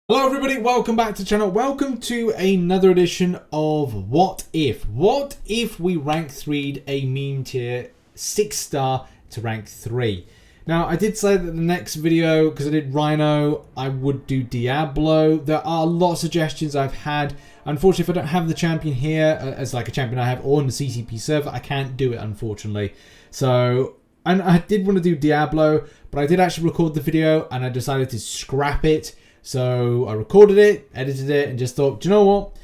Hello everybody, welcome back to the channel. Welcome to another edition of What If. What if we rank 3'd a meme tier 6-star to rank 3? Now I did say that the next video, because I did Rhino, I would do Diablo. There are a lot of suggestions I've had. Unfortunately, if I don't have the champion here as like a champion I have or in the CCP server, I can't do it unfortunately. So, and I did want to do Diablo, but I did actually record the video and I decided to scrap it. So I recorded it, edited it, and just thought, do you know what?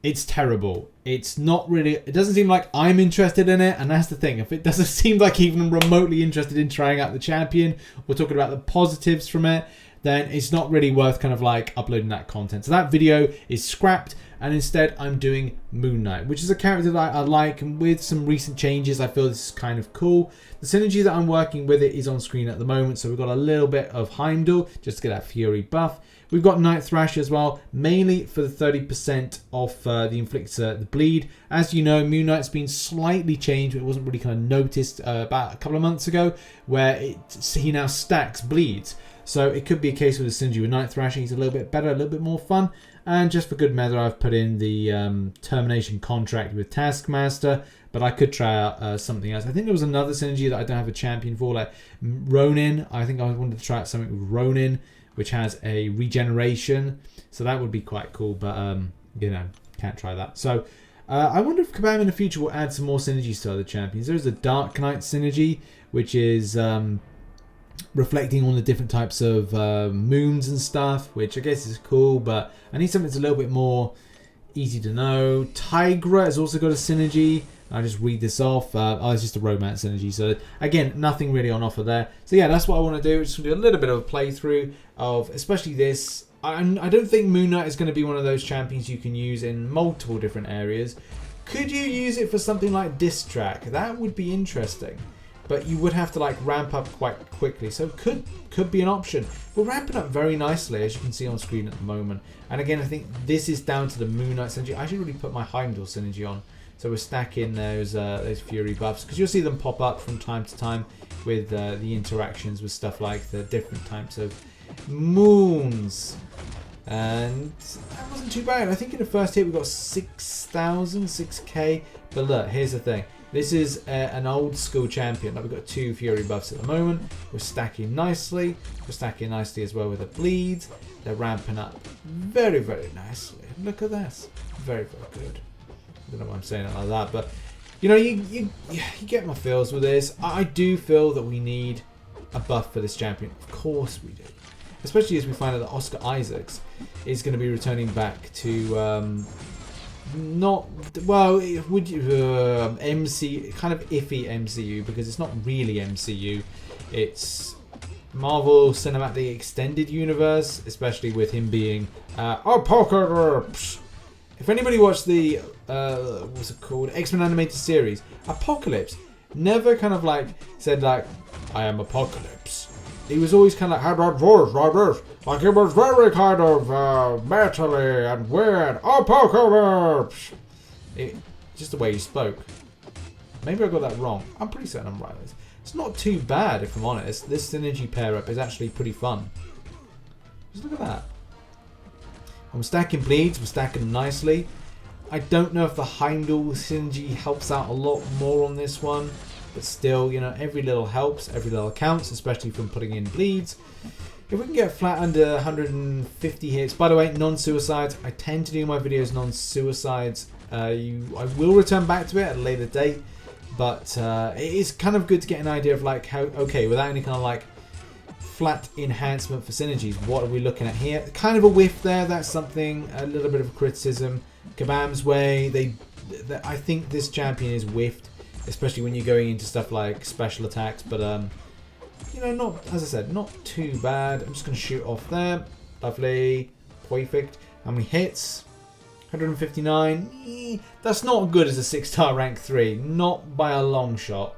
It's terrible. It's not really, it doesn't seem like I'm interested in it. And that's the thing. If it doesn't seem like even remotely interested in trying out the champion, we're talking about the positives from it, then it's not really worth kind of like uploading that content. So that video is scrapped. And instead I'm doing Moon Knight, which is a character that I like, and with some recent changes I feel this is kind of cool. The synergy that I'm working with it is on screen at the moment, so we've got a little bit of Heimdall just to get that Fury buff. We've got Night Thrasher as well, mainly for the 30% off the inflicts the bleed. As you know, Moon Knight's been slightly changed, but it wasn't really kind of noticed about a couple of months ago, where he now stacks bleeds. So it could be a case with the synergy with Night Thrasher. He's a little bit better, a little bit more fun. And just for good measure, I've put in the termination contract with Taskmaster, but I could try out something else. I think there was another synergy that I don't have a champion for, like Ronin. I think I wanted to try out something with Ronin, which has a regeneration. So that would be quite cool, but you know, can't try that. So I wonder if Kabam in the future will add some more synergies to other champions. There's the Dark Knight synergy, which is reflecting on the different types of moons and stuff, which I guess is cool, but I need something that's a little bit more easy to know. Tigra has also got a synergy. I'll just read this off. Oh, it's just a romance synergy. So again, nothing really on offer there. So yeah, that's what I want to do. Just do a little bit of a playthrough of especially this. I don't think Moon Knight is going to be one of those champions you can use in multiple different areas. Could you use it for something like Diss Track? That would be interesting. But you would have to like ramp up quite quickly, so could be an option. We're ramping up very nicely, as you can see on screen at the moment. And again, I think this is down to the Moon Knight synergy. I should really put my Heimdall synergy on, so we're stacking those Fury buffs, because you'll see them pop up from time to time with the interactions with stuff like the different types of moons. And that wasn't too bad. I think in the first hit we got 6,000, 6k. But look, here's the thing. This is an old school champion. Like, we've got 2 Fury buffs at the moment. We're stacking nicely. We're stacking nicely as well with the bleeds. They're ramping up very, very nicely. Look at this. Very, very good. I don't know why I'm saying it like that, but you know, you get my feels with this. I do feel that we need a buff for this champion. Of course we do. Especially as we find out that Oscar Isaacs is going to be returning back to not, well, would you MC, kind of iffy MCU, because it's not really MCU, it's Marvel Cinematic Extended Universe, especially with him being Apocalypse. If anybody watched the what's it called, X-Men animated series, Apocalypse never kind of like said like, I am Apocalypse. He was always kind of like, how about voice like this? Like, it was very kind of metally and weird. Apocalypse! Just the way he spoke. Maybe I got that wrong. I'm pretty certain I'm right. It's not too bad, if I'm honest. This synergy pair-up is actually pretty fun. Just look at that. And we're stacking bleeds. We're stacking them nicely. I don't know if the Heimdall synergy helps out a lot more on this one. But still, you know, every little helps, every little counts, especially from putting in bleeds. If we can get flat under 150 hits, by the way, non-suicides. I tend to do my videos non-suicides. I will return back to it at a later date, but it is kind of good to get an idea of like how, okay, without any kind of like flat enhancement for synergies, what are we looking at here? Kind of a whiff there. That's something, a little bit of a criticism. Kabam's way, I think this champion is whiffed, especially when you're going into stuff like special attacks, but you know, not, as I said, not too bad. I'm just going to shoot off there. Lovely. Perfect. How many hits? 159. That's not good as a 6-star rank 3. Not by a long shot.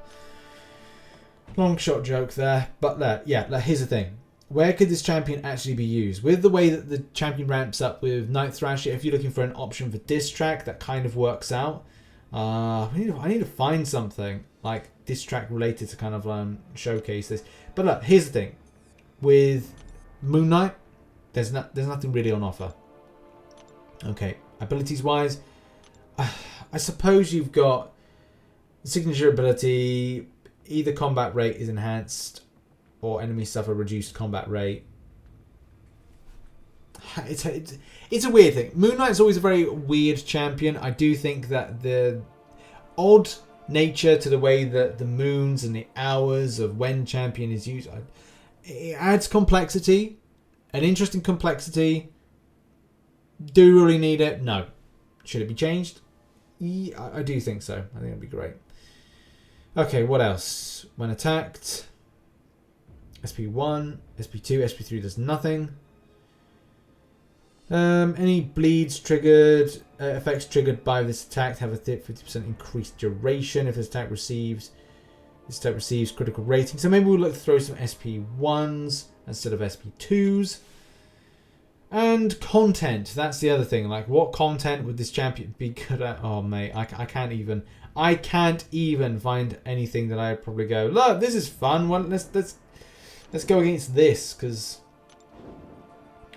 Long shot joke there. But there, yeah, here's the thing. Where could this champion actually be used? With the way that the champion ramps up with Night Thrasher, if you're looking for an option for Diss Track, that kind of works out. I need to find something like Diss Track related to kind of showcase this. But look, here's the thing. With Moon Knight, There's nothing really on offer. Okay, abilities wise, I suppose you've got signature ability. Either combat rate is enhanced, or enemies suffer reduced combat rate. It's a weird thing. Moon Knight's always a very weird champion. I do think that the odd nature to the way that the moons and the hours of when champion is used, it adds complexity, an interesting complexity. Do you really need it? No. Should it be changed? Yeah, I do think so. I think it'd be great. Okay, what else? When attacked, SP1, SP2, SP3 does nothing. Any bleeds triggered, effects triggered by this attack have a 50% increased duration if this attack receives critical rating. So maybe we'll look to throw some SP1s instead of SP2s. And content, that's the other thing. Like, what content would this champion be good at? Oh mate, I can't even find anything that I'd probably go, look, this is fun. Well, let's go against this, because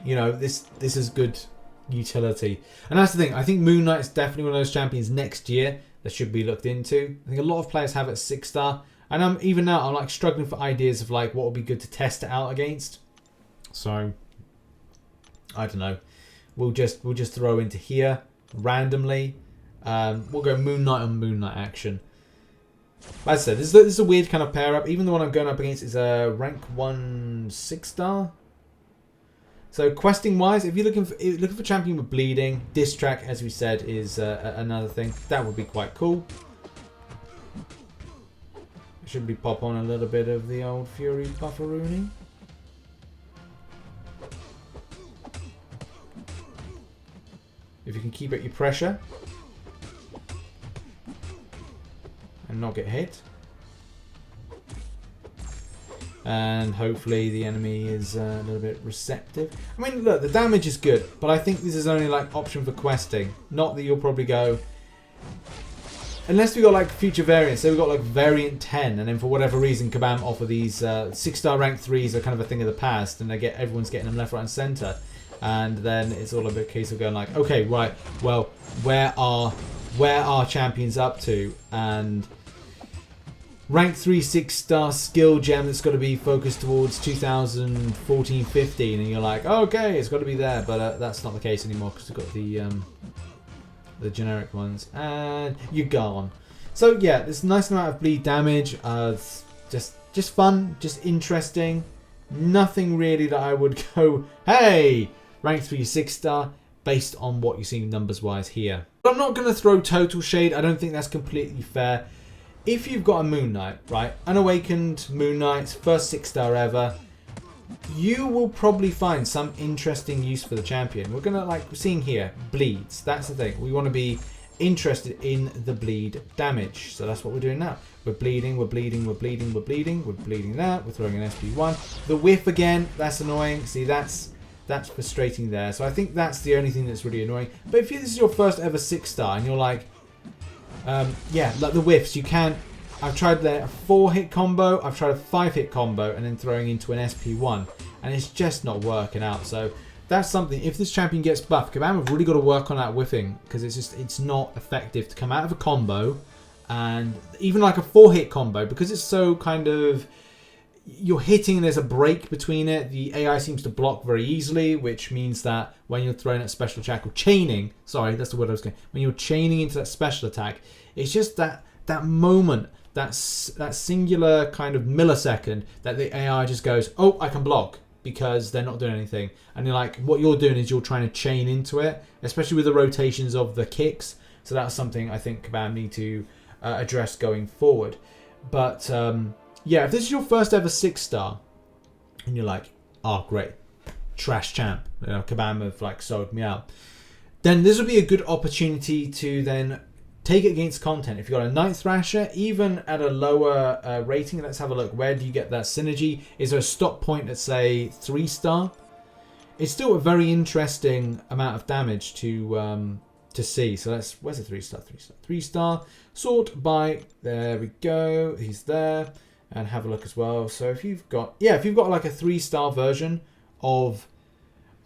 you know, this is good utility. And that's the thing. I think Moon Knight is definitely one of those champions next year that should be looked into. I think a lot of players have it 6-star. And even now, I'm like struggling for ideas of like what would be good to test it out against. So, I don't know. We'll just throw into here randomly. We'll go Moon Knight on Moon Knight action. As I said, this is a weird kind of pair up. Even the one I'm going up against is a rank 1 6-star. So questing wise, if you're looking for champion with bleeding, diss track, as we said, is another thing. That would be quite cool. Should we pop on a little bit of the old Fury Bufferoonie? If you can keep up your pressure and not get hit. And hopefully the enemy is a little bit receptive. I mean, look, the damage is good, but I think this is only like option for questing. Not that you'll probably go, unless we got like future variants. So we got like variant 10, and then for whatever reason, Kabam offer these 6-star rank 3s are kind of a thing of the past, and everyone's getting them left, right, and center. And then it's all a bit case of going like, okay, right, well, where are champions up to? And rank 3 6-star skill gem that's got to be focused towards 2014-15, and you're like, okay, it's got to be there, but that's not the case anymore because we've got the generic ones, and you're gone. So yeah, this nice amount of bleed damage, just fun, just interesting. Nothing really that I would go, hey, rank 3 6-star based on what you're seeing numbers wise here. But I'm not going to throw total shade. I don't think that's completely fair. If you've got a Moon Knight, right, unawakened Moon Knight, first 6-star ever, you will probably find some interesting use for the champion. We're gonna, like we're seeing here, bleeds. That's the thing. We want to be interested in the bleed damage. So that's what we're doing now. We're bleeding, we're bleeding, we're bleeding, we're bleeding, we're bleeding that. We're throwing an SP1. The whiff again, that's annoying. See, that's frustrating there. So I think that's the only thing that's really annoying. But if this is your first ever 6-star and you're like, yeah, like the whiffs, you can't. I've tried a 4-hit combo, I've tried a 5-hit combo, and then throwing into an SP1, and it's just not working out. So that's something. If this champion gets buffed, Kabam have really got to work on that whiffing, because it's not effective to come out of a combo, and even like a 4-hit combo, because it's so kind of, you're hitting and there's a break between it. The AI seems to block very easily, which means that when you're throwing at special attack or chaining, sorry, that's the word I was going. When you're chaining into that special attack, it's just that moment, that singular kind of millisecond that the AI just goes, oh, I can block, because they're not doing anything. And you're like, what you're doing is you're trying to chain into it, especially with the rotations of the kicks. So that's something I think Kabam need to address going forward. But yeah, if this is your first ever 6-star, and you're like, oh great, trash champ, you know, Kabam have like sold me out, then this would be a good opportunity to then take it against content. If you've got a Night Thrasher, even at a lower rating, let's have a look. Where do you get that synergy? Is there a stop point at, say, 3-star? It's still a very interesting amount of damage to see. So let's, where's the 3-star? 3-star. 3-star. Sort by, there we go. He's there. And have a look as well. So if you've got, yeah, if you've got like a 3-star version of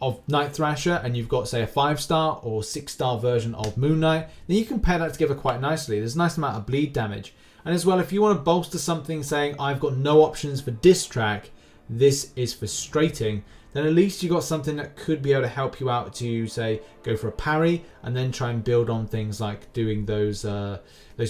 of Night Thrasher and you've got, say, a 5-star or 6-star version of Moon Knight, then you can pair that together quite nicely. There's a nice amount of bleed damage. And as well, if you want to bolster something saying, I've got no options for disc track, this is frustrating, then at least you got something that could be able to help you out to, say, go for a parry and then try and build on things like doing those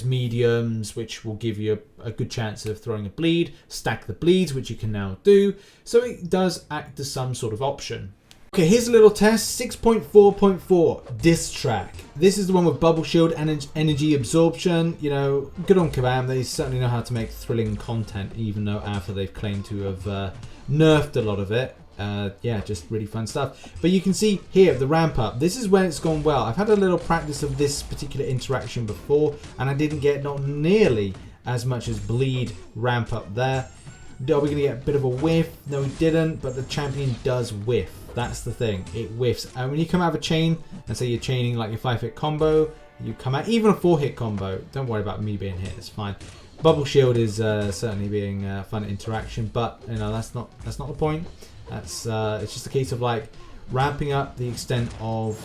mediums, which will give you a good chance of throwing a bleed, stack the bleeds, which you can now do. So it does act as some sort of option. Okay, here's a little test. 6.4.4 disc track. This is the one with bubble shield and energy absorption. You know, good on Kabam. They certainly know how to make thrilling content, even though after they've claimed to have nerfed a lot of it. Yeah, just really fun stuff. But you can see here the ramp up. This is when it's gone well. I've had a little practice of this particular interaction before, and I didn't get not nearly as much as bleed ramp up there. Are we going to get a bit of a whiff? No, we didn't, but the champion does whiff. That's the thing. It whiffs. And when you come out of a chain, and say you're chaining like your 5-hit combo, you come out, even a 4-hit combo, don't worry about me being hit, it's fine. Bubble shield is certainly being a fun interaction, but you know, that's not the point. That's it's just a case of like ramping up the extent of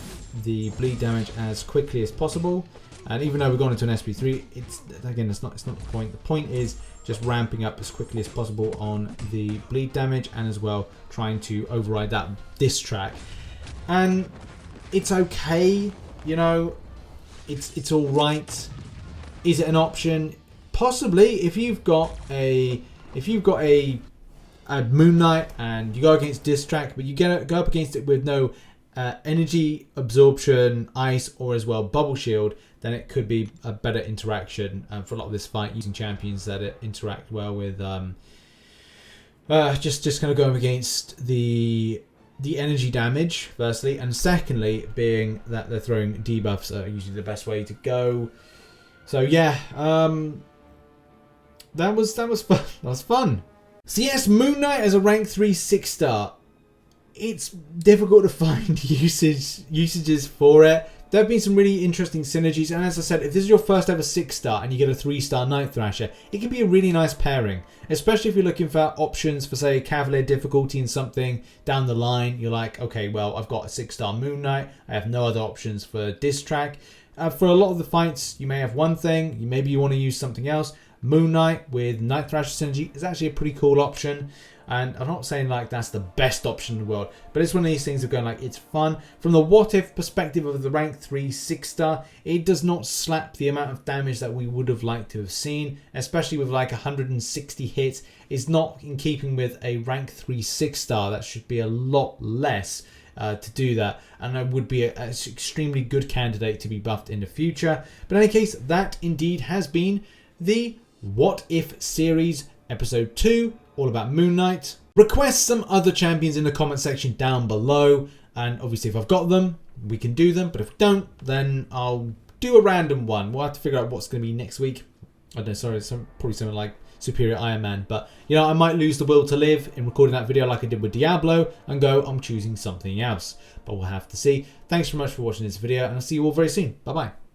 the bleed damage as quickly as possible. And even though we've gone into an SP3, it's not the point. The point is just ramping up as quickly as possible on the bleed damage, and as well trying to override that disc track. And it's okay, you know, it's all right. Is it an option? Possibly, if you've got a Moon Knight and you go against disc track, but you go up against it with no energy absorption, ice, or as well bubble shield, then it could be a better interaction for a lot of this fight, using champions that interact well with just kind of going against the energy damage, firstly, and secondly being that they're throwing debuffs are usually the best way to go. So yeah, that was fun. That was fun. So yes, Moon Knight as a rank 3 6-star. It's difficult to find usages for it. There have been some really interesting synergies, and as I said, if this is your first ever 6-star and you get a 3-star Night Thrasher, it can be a really nice pairing, especially if you're looking for options for, say, Cavalier difficulty and something down the line. You're like, okay, well, I've got a 6-star Moon Knight, I have no other options for disc track. For a lot of the fights, you may have one thing, maybe you want to use something else. Moon Knight with Night Thrasher synergy is actually a pretty cool option. And I'm not saying like that's the best option in the world, but it's one of these things of going like, it's fun. From the what if perspective of the rank 3 6-star, it does not slap the amount of damage that we would have liked to have seen, especially with like 160 hits. It's not in keeping with a rank 3 6-star. That should be a lot less to do that, and that would be an extremely good candidate to be buffed in the future. But in any case, that indeed has been the What If series, episode 2, all about Moon Knight. Request some other champions in the comment section down below, and obviously if I've got them, we can do them, but if we don't, then I'll do a random one. We'll have to figure out what's going to be next week. I don't know, sorry, probably something like Superior Iron Man, but you know, I might lose the will to live in recording that video like I did with Diablo and go, I'm choosing something else, but we'll have to see. Thanks very much for watching this video, and I'll see you all very soon. Bye bye.